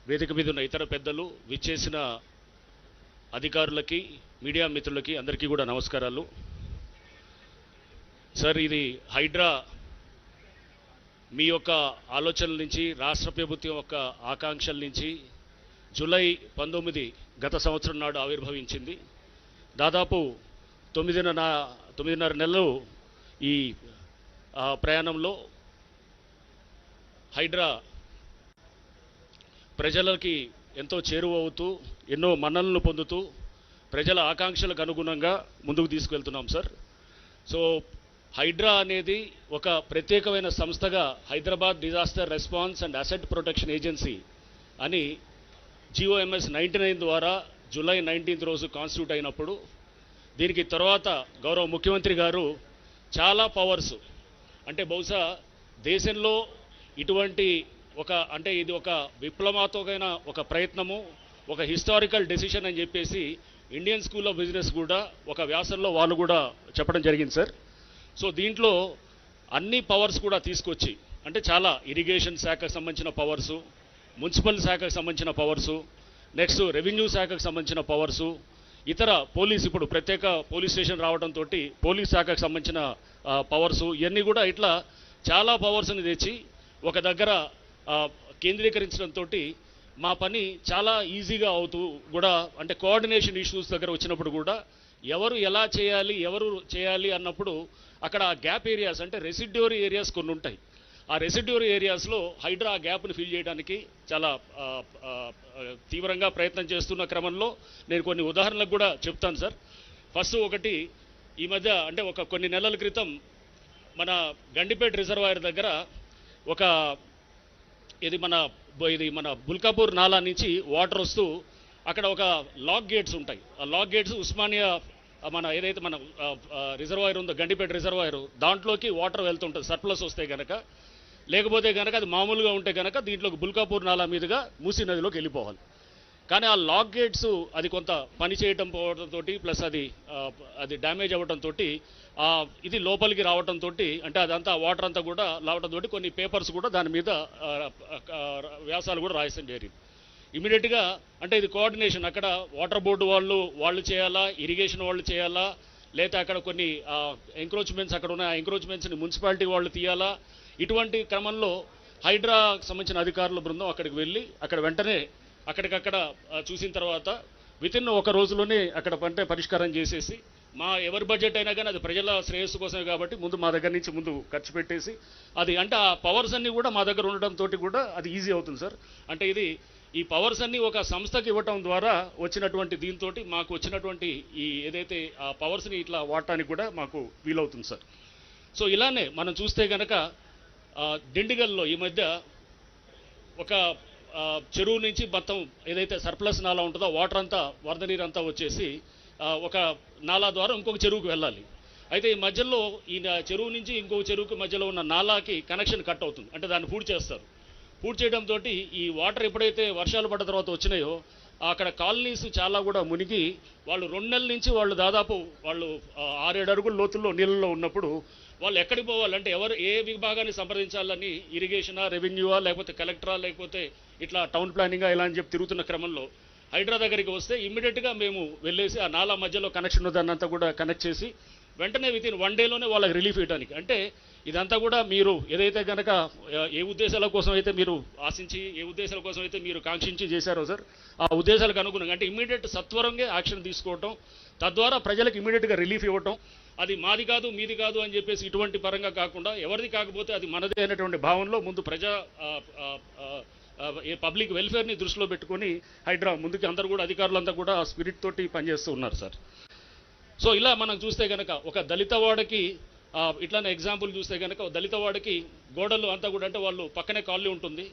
వేదిక మీద ఉన్న ఇతర పెద్దలు, విచ్చేసిన అధికారులకి, మీడియా మిత్రులకి అందరికీ కూడా నమస్కారాలు. సార్, ఇది హైడ్రా మీ యొక్క ఆలోచనల నుంచి, రాష్ట్ర ప్రభుత్వం యొక్క ఆకాంక్షల నుంచి జూలై 19 గత సంవత్సరం నాడు ఆవిర్భవించింది. దాదాపు 9.5 నెలలు ఈ ప్రయాణంలో హైడ్రా ప్రజలకి ఎంతో చేరువవుతూ, ఎన్నో మన్ననలు పొందుతూ, ప్రజల ఆకాంక్షలకు అనుగుణంగా ముందుకు తీసుకెళ్తున్నాం సార్. సో హైడ్రా అనేది ఒక ప్రత్యేకమైన సంస్థగా Hyderabad disaster response and asset protection agency అని GOMS 99 ద్వారా జూలై 19 రోజు కాన్స్టిట్యూట్ అయినప్పుడు, దీనికి తర్వాత గౌరవ ముఖ్యమంత్రి గారు చాలా పవర్స్, అంటే బహుశా దేశంలో ఇటువంటి ఇది ఒక విప్లవాత్మకమైన ఒక ప్రయత్నము, ఒక హిస్టారికల్ డెసిషన్ అని చెప్పేసి ఇండియన్ స్కూల్ ఆఫ్ బిజినెస్ కూడా ఒక వ్యాసంలో వాళ్ళు కూడా చెప్పడం జరిగింది సార్. సో దీంట్లో అన్ని పవర్స్ కూడా తీసుకొచ్చి, అంటే చాలా ఇరిగేషన్ శాఖకు సంబంధించిన పవర్సు, మున్సిపల్ శాఖకు సంబంధించిన పవర్సు, నెక్స్ట్ రెవెన్యూ శాఖకు సంబంధించిన పవర్సు, ఇతర పోలీస్, ఇప్పుడు ప్రత్యేక పోలీస్ స్టేషన్ రావడంతో పోలీస్ శాఖకు సంబంధించిన పవర్సు, ఇవన్నీ కూడా ఇట్లా చాలా పవర్స్ని తెచ్చి ఒక దగ్గర కేంద్రీకరించడంతో మా పని చాలా ఈజీగా అవుతూ కూడా, అంటే కోఆర్డినేషన్ ఇష్యూస్ దగ్గర వచ్చినప్పుడు కూడా ఎవరు ఎలా చేయాలి, ఎవరు చేయాలి అన్నప్పుడు అక్కడ గ్యాప్ ఏరియాస్, అంటే రెసిడ్యూరీ ఏరియాస్ కొన్ని ఉంటాయి. ఆ రెసిడ్యూరీ ఏరియాస్లో హైడ్రా గ్యాప్ని ఫిల్ చేయడానికి చాలా తీవ్రంగా ప్రయత్నం చేస్తున్న క్రమంలో నేను కొన్ని ఉదాహరణలకు కూడా చెప్తాను సార్. ఫస్ట్ ఒకటి, ఈ మధ్య అంటే కొన్ని నెలల క్రితం మన గండిపేట రిజర్వాయర్ దగ్గర ఇది మన బుల్కాపూర్ నాలా నుంచి వాటర్ వస్తూ అక్కడ ఒక లాక్ గేట్స్ ఉంటాయి. ఆ లాక్ గేట్స్ ఉస్మానియా ఏదైతే మన రిజర్వాయర్ ఉందో, గండిపేట రిజర్వాయర్, దాంట్లోకి వాటర్ వెళ్తుంటుంది సర్ప్లస్ వస్తే కనుక. లేకపోతే కనుక అది మామూలుగా ఉంటే కనుక దీంట్లోకి బుల్కాపూర్ నాలా మీదుగా మూసీ నదిలోకి వెళ్ళిపోవాలి. కానీ ఆ లాక్ గేట్స్ అది కొంత పని చేయటం పోవడంతో, ప్లస్ అది డ్యామేజ్ అవ్వడంతో ఇది లోపలికి రావడంతో, అంటే అదంతా వాటర్ అంతా కూడా రావడంతో కొన్ని పేపర్స్ కూడా దాని మీద వ్యాసాలు కూడా రాయడం జరిగింది. ఇమీడియట్గా అంటే ఇది కోఆర్డినేషన్, అక్కడ వాటర్ బోర్డు వాళ్ళు చేయాలా, ఇరిగేషన్ వాళ్ళు చేయాలా, లేదా అక్కడ కొన్ని ఎంక్రోచ్మెంట్స్ అక్కడ ఉన్న ఎంక్రోచ్మెంట్స్ని మున్సిపాలిటీ వాళ్ళు తీయాలా. ఇటువంటి క్రమంలో హైడ్రాకు సంబంధించిన అధికారుల బృందం అక్కడికి వెళ్ళి అక్కడ వెంటనే అక్కడికక్కడ చూసిన తర్వాత వితిన్ ఒక రోజులోనే అక్కడ పంట పరిష్కారం చేసేసి, ఎవరి బడ్జెట్ అయినా కానీ అది ప్రజల శ్రేయస్సు కోసమే కాబట్టి ముందు మా దగ్గర నుంచి ముందు ఖర్చు పెట్టేసి అది, అంటే ఆ పవర్స్ అన్నీ కూడా మా దగ్గర ఉండడంతో కూడా అది ఈజీ అవుతుంది సార్. అంటే ఈ పవర్స్ అన్నీ ఒక సంస్థకి ఇవ్వటం ద్వారా వచ్చినటువంటి దీంతో మాకు వచ్చినటువంటి ఈ ఏదైతే ఆ పవర్స్ని ఇట్లా వాడటానికి కూడా మాకు వీలవుతుంది సార్. సో ఇలానే మనం చూస్తే కనుక దిండిగల్లో ఈ మధ్య ఒక చెరువు నుంచి మొత్తం ఏదైతే సర్ప్లస్ నాలా ఉంటుందో వాటర్ అంతా, వరద నీరు అంతా వచ్చేసి ఒక నాలా ద్వారా ఇంకొక చెరువుకు వెళ్ళాలి. అయితే ఈ మధ్యలో ఈ చెరువు నుంచి ఇంకొక చెరువుకి మధ్యలో ఉన్న నాలాకి కనెక్షన్ కట్ అవుతుంది, అంటే దాన్ని పూర్తి చేస్తారు. పూర్తి చేయడంతో ఈ వాటర్ ఎప్పుడైతే వర్షాలు పడ్డ తర్వాత వచ్చినాయో అక్కడ కాలనీస్ చాలా కూడా మునిగి, వాళ్ళు 2 నెలల నుంచి దాదాపు 6-7 అడుగుల లోతుల్లో నీళ్ళలో ఉన్నప్పుడు వాళ్ళు ఎక్కడికి పోవాలంటే ఏ విభాగాన్ని సంప్రదించాలని, ఇరిగేషనా, రెవెన్యూవా, లేకపోతే కలెక్టరా, లేకపోతే ఇట్లా టౌన్ ప్లానింగా ఇలా అని చెప్పి తిరుగుతున్న క్రమంలో హైడ్రా దగ్గరికి వస్తే ఇమ్మీడియట్గా మేము వెళ్ళేసి ఆ నాలా మధ్యలో కనెక్షన్ దాన్నంతా కూడా కనెక్ట్ చేసి వెంటనే వితిన్ 1 డేలోనే వాళ్ళకి రిలీఫ్ ఇవ్వడానికి, అంటే ఇదంతా కూడా మీరు ఏదైతే కనుక ఏ ఉద్దేశాల కోసం అయితే మీరు ఆశించి, ఏ ఉద్దేశాల కోసం అయితే మీరు కాంక్షించి చేశారో సార్, ఆ ఉద్దేశాలకు అనుగుణంగా అంటే ఇమ్మీడియట్ సత్వరంగా యాక్షన్ తీసుకోవటం, తద్వారా ప్రజలకు ఇమ్మీడియట్గా రిలీఫ్ ఇవ్వటం, అది మాది కాదు మీది కాదు అని చెప్పేసి ఇటువంటి పరంగా కాకుండా ఎవరిది కాకపోతే అది మనదే అనేటువంటి భావనలో ముందు పబ్లిక్ వెల్ఫేర్ని దృష్టిలో పెట్టుకొని హైడ్రా ముందుకి అందరూ కూడా అధికారులంతా కూడా స్పిరిట్ తోటి పనిచేస్తూ ఉన్నారు సార్. సో ఇలా మనం చూస్తే కనుక ఒక దళితవాడకి ఇట్లానే ఎగ్జాంపుల్ చూస్తే కనుక దళిత వాడికి గోడలు అంతా కూడా, అంటే వాళ్ళు పక్కనే కాలనీ ఉంటుంది,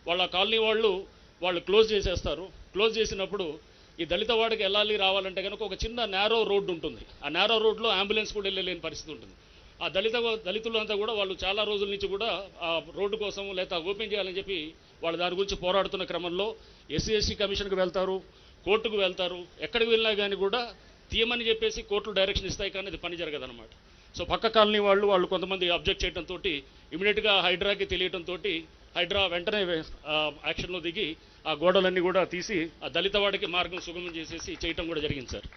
వాళ్ళ కాలనీ వాళ్ళు క్లోజ్ చేసేస్తారు. క్లోజ్ చేసినప్పుడు ఈ దళిత వాడికి వెళ్ళాలి రావాలంటే కనుక ఒక చిన్న నేరో రోడ్డు ఉంటుంది. ఆ నేరో రోడ్లో అంబులెన్స్ కూడా వెళ్ళలేని పరిస్థితి ఉంటుంది. ఆ దళితులు అంతా కూడా వాళ్ళు చాలా రోజుల నుంచి కూడా ఆ రోడ్డు కోసం లేదా ఓపెన్ చేయాలని చెప్పి వాళ్ళు దాని గురించి పోరాడుతున్న క్రమంలో SC కమిషన్కి వెళ్తారు, కోర్టుకు వెళ్తారు. ఎక్కడికి వెళ్ళినా కానీ కూడా తీయమని చెప్పేసి కోర్టులు డైరెక్షన్ ఇస్తాయి, కానీ అది పని జరగదన్నమాట. సో పక్క కాలనీ వాళ్ళు కొంతమంది అబ్జెక్ట్ చేయడంతో ఇమీడియట్గా హైడ్రాకి తెలియడంతో హైడ్రా వెంటనే యాక్షన్లో దిగి ఆ గోడలన్నీ కూడా తీసి ఆ దళిత వాడికి మార్గం సుగమం చేసేసి చేయటం కూడా జరిగింది సార్.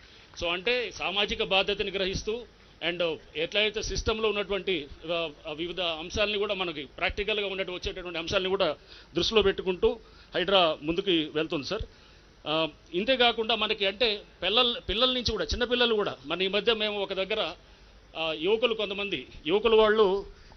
సో అంటే సామాజిక బాధ్యతని గ్రహిస్తూ అండ్ ఎట్లయితే సిస్టంలో ఉన్నటువంటి వివిధ అంశాలని కూడా మనకి ప్రాక్టికల్గా వచ్చేటటువంటి అంశాలని కూడా దృష్టిలో పెట్టుకుంటూ హైడ్రా ముందుకు వెళ్తుంది సార్. ఇంతేకాకుండా మనకి అంటే పిల్లల నుంచి కూడా చిన్నపిల్లలు కూడా మన ఈ మధ్య మేము ఒక దగ్గర కొంతమంది యువకులు వాళ్ళు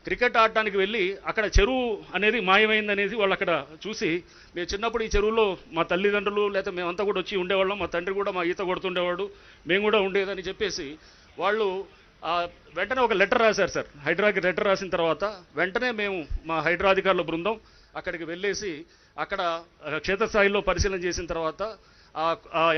క్రికెట్ ఆడటానికి వెళ్ళి అక్కడ చెరువు అనేది మాయమైందనేది వాళ్ళు అక్కడ చూసి, మేము చిన్నప్పుడు ఈ చెరువులో మా తల్లిదండ్రులు లేదా మేమంతా కూడా వచ్చి ఉండేవాళ్ళం, మా తండ్రి కూడా మా ఈత కొడుతుండేవాడు, మేము కూడా ఉండేదని చెప్పేసి వాళ్ళు వెంటనే ఒక లెటర్ రాశారు సార్. హైడ్రాకి లెటర్ రాసిన తర్వాత వెంటనే మేము మా హైడ్రా అధికారుల బృందం అక్కడికి వెళ్ళేసి అక్కడ క్షేత్రస్థాయిలో పరిశీలన చేసిన తర్వాత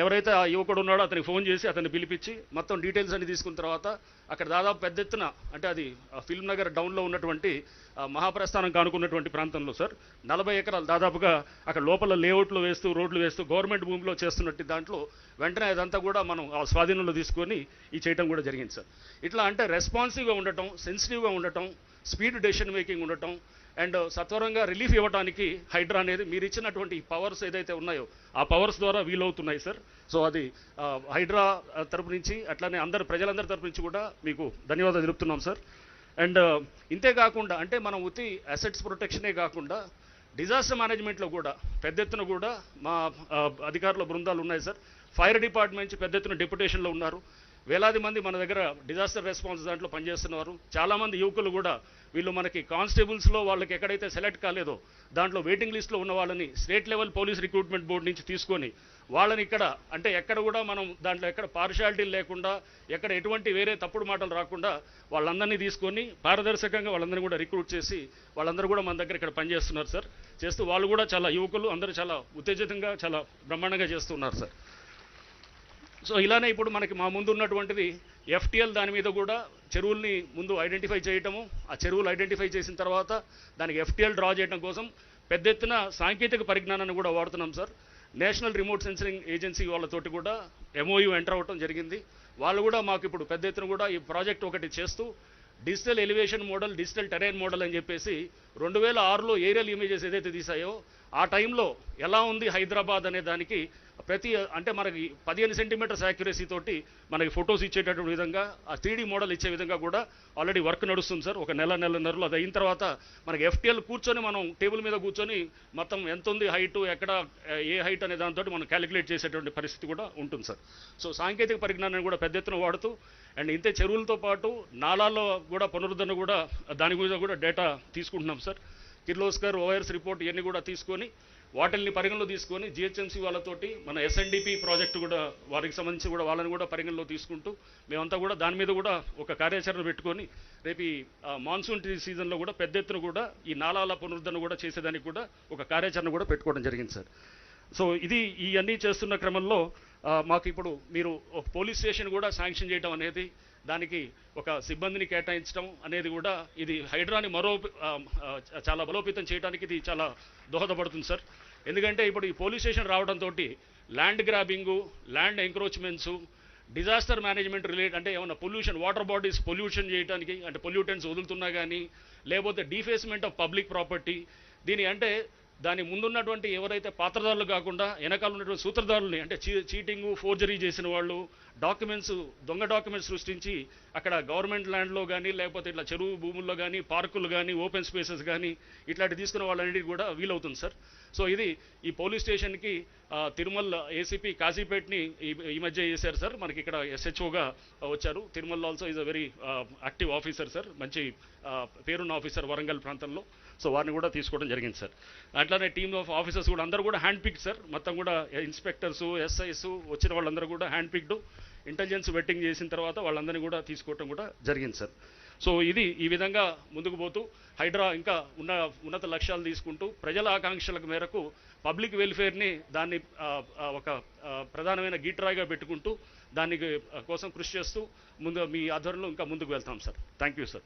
ఎవరైతే ఆ యువకుడు ఉన్నాడో అతనికి ఫోన్ చేసి అతన్ని పిలిపించి మొత్తం డీటెయిల్స్ అన్ని తీసుకున్న తర్వాత అక్కడ దాదాపు పెద్ద ఎత్తున అంటే అది ఫిల్మ్ నగర్ డౌన్లో ఉన్నటువంటి మహాప్రస్థానం కానుకున్నటువంటి ప్రాంతంలో సార్ 40 ఎకరాలు దాదాపుగా అక్కడ లోపల లేఅవుట్లు వేస్తూ రోడ్లు వేస్తూ గవర్నమెంట్ భూమిలో చేస్తున్నట్టు దాంట్లో వెంటనే అదంతా కూడా మనం ఆ స్వాధీనంలో తీసుకొని ఈ చేయటం కూడా జరిగింది సార్. ఇట్లా అంటే రెస్పాన్సివ్గా ఉండటం, సెన్సిటివ్గా ఉండటం, స్పీడ్ డెసిషన్ మేకింగ్ ఉండటం అండ్ సత్వరంగా రిలీఫ్ ఇవ్వడానికి హైడ్రా అనేది మీరు ఇచ్చినటువంటి పవర్స్ ఏదైతే ఉన్నాయో ఆ పవర్స్ ద్వారా వీలవుతున్నాయి సార్. సో అది హైడ్రా తరపు నుంచి అట్లానే ప్రజలందరి తరపు నుంచి కూడా మీకు ధన్యవాదాలు తెలుపుతున్నాం సార్. అండ్ ఇంతేకాకుండా అంటే మనం ఉత్తి అసెట్స్ ప్రొటెక్షనే కాకుండా డిజాస్టర్ మేనేజ్మెంట్లో కూడా పెద్ద ఎత్తున కూడా మా అధికారుల బృందాలు ఉన్నాయి సార్. ఫైర్ డిపార్ట్మెంట్ నుంచి పెద్ద ఎత్తున డెప్యుటేషన్లో ఉన్నారు. వేలాది మంది మన దగ్గర డిజాస్టర్ రెస్పాన్స్ దాంట్లో పనిచేస్తున్నారు. చాలామంది యువకులు కూడా వీళ్ళు మనకి కానిస్టేబుల్స్లో వాళ్ళకి ఎక్కడైతే సెలెక్ట్ కాలేదో దాంట్లో వెయిటింగ్ లిస్ట్లో ఉన్న వాళ్ళని state level police recruitment board నుంచి తీసుకొని వాళ్ళని ఇక్కడ అంటే ఎక్కడ కూడా మనం దాంట్లో ఎక్కడ పార్షాలిటీ లేకుండా ఎక్కడ ఎటువంటి వేరే తప్పుడు మాటలు రాకుండా వాళ్ళందరినీ తీసుకొని పారదర్శకంగా వాళ్ళందరినీ కూడా రిక్రూట్ చేసి వాళ్ళందరూ కూడా మన దగ్గర ఇక్కడ పనిచేస్తున్నారు సార్. చేస్తూ వాళ్ళు కూడా చాలా యువకులు అందరూ చాలా ఉత్తేజితంగా చాలా బ్రహ్మాండంగా చేస్తున్నారు సార్. సో ఇలానే ఇప్పుడు మనకి మా ముందు ఉన్నటువంటిది FTL దాని మీద కూడా చెరువుల్ని ముందు ఐడెంటిఫై చేయటము, ఆ చెరువులు ఐడెంటిఫై చేసిన తర్వాత దానికి FTL డ్రా చేయడం కోసం పెద్ద ఎత్తున సాంకేతిక పరిజ్ఞానాన్ని కూడా వాడుతున్నాం sir. National remote sensing agency వాళ్ళతోటి కూడా MOU ఎంటర్ అవ్వటం జరిగింది. వాళ్ళు కూడా మాకు ఇప్పుడు పెద్ద ఎత్తున కూడా ఈ ప్రాజెక్ట్ ఒకటి చేస్తూ digital elevation model, digital terrain model అని చెప్పేసి 2006లో ఏరియల్ ఇమేజెస్ ఏదైతే తీసాయో ఆ టైంలో ఎలా ఉంది హైదరాబాద్ అనే దానికి అంటే మనకి 15 సెంటీమీటర్స్ యాక్యురసీ తోటి మనకి ఫొటోస్ ఇచ్చేటటువంటి విధంగా ఆ 3D మోడల్ ఇచ్చే విధంగా కూడా ఆల్రెడీ వర్క్ నడుస్తుంది సార్. ఒక నెలన్నరలో అది అయిన తర్వాత మనకి FTL కూర్చొని మనం టేబుల్ మీద కూర్చొని మొత్తం ఎంత ఉంది హైట్, ఎక్కడ ఏ హైట్ అనే దాంతో మనం క్యాలిక్యులేట్ చేసేటువంటి పరిస్థితి కూడా ఉంటుంది సార్. సో సాంకేతిక పరిజ్ఞానాన్ని కూడా పెద్ద ఎత్తున వాడుతూ అండ్ ఇంతే చెరువులతో పాటు నాలాల్లో కూడా పునరుద్ధరణ కూడా దాని గురించి కూడా డేటా తీసుకుంటున్నాం సార్. కిర్లోస్కర్ OIRS రిపోర్ట్ ఇవన్నీ కూడా తీసుకొని వాటిల్ని పరిగణలో తీసుకొని GHMC వాళ్ళతోటి మన SNDP ప్రాజెక్టు కూడా వారికి సంబంధించి కూడా వాళ్ళని కూడా పరిగణలో తీసుకుంటూ మేమంతా కూడా దాని మీద కూడా ఒక కార్యాచరణ పెట్టుకొని రేపు ఈ మాన్సూన్ సీజన్లో కూడా పెద్ద ఎత్తున కూడా ఈ నాలాల పునరుద్ధరణ కూడా చేసేదానికి కూడా ఒక కార్యాచరణ కూడా పెట్టుకోవడం జరిగింది సార్. సో ఇవన్నీ చేస్తున్న క్రమంలో మాకు ఇప్పుడు మీరు ఒక పోలీస్ స్టేషన్ కూడా శాంక్షన్ చేయడం అనేది, దానికి ఒక సిబ్బందిని కేటాయించడం అనేది కూడా ఇది హైడ్రాని చాలా బలోపేతం చేయడానికి ఇది చాలా దోహదపడుతుంది సార్. ఎందుకంటే ఇప్పుడు ఈ పోలీస్ స్టేషన్ రావడంతో land grabbing, land encroachments, disaster management related అంటే ఏమన్నా పొల్యూషన్, వాటర్ బాడీస్ పొల్యూషన్ చేయడానికి అంటే పొల్యూటెంట్స్ వదులుతున్నా కానీ లేకపోతే డీఫేస్మెంట్ ఆఫ్ పబ్లిక్ ప్రాపర్టీ, దీని అంటే దాని ముందున్నటువంటి ఎవరైతే పాత్రదారులు కాకుండా వెనకాల ఉన్నటువంటి సూత్రధారుల్ని అంటే చీటింగు, ఫోర్జరీ చేసిన వాళ్ళు, దొంగ డాక్యుమెంట్స్ సృష్టించి అక్కడ గవర్నమెంట్ ల్యాండ్లో కానీ లేకపోతే ఇట్లా చెరువు భూముల్లో కానీ పార్కులు కానీ ఓపెన్ స్పేసెస్ కానీ ఇట్లాంటి తీసుకున్న వాళ్ళన్నిటికీ కూడా వీలవుతుంది సార్. సో ఇది ఈ పోలీస్ స్టేషన్కి తిరుమల ACP కాజీపేట్ని ఈ మధ్య చేశారు సార్. మనకి ఇక్కడ SHOగా వచ్చారు. Tirumala also is a very active officer sir, మంచి పేరున్న ఆఫీసర్ వరంగల్ ప్రాంతంలో. సో వారిని కూడా తీసుకోవడం జరిగింది సార్. అట్లానే టీమ్ ఆఫ్ ఆఫీసర్స్ కూడా అందరూ కూడా హ్యాండ్ పిక్డ్ సార్. మొత్తం కూడా ఇన్స్పెక్టర్స్, SIs వచ్చిన వాళ్ళందరూ కూడా హ్యాండ్ పిక్డ్, ఇంటెలిజెన్స్ వెట్టింగ్ చేసిన తర్వాత వాళ్ళందరినీ కూడా తీసుకోవడం కూడా జరిగింది సార్. సో ఈ విధంగా ముందుకు పోతూ హైడ్రా ఇంకా ఉన్నత లక్ష్యాలు తీసుకుంటూ ప్రజల ఆకాంక్షల మేరకు పబ్లిక్ వెల్ఫేర్ని దాన్ని ఒక ప్రధానమైన గీట్రాయిగా పెట్టుకుంటూ దానికి కోసం కృషి చేస్తూ మీ ఆధ్వర్యంలో ఇంకా ముందుకు వెళ్తాం సార్. Thank you sir.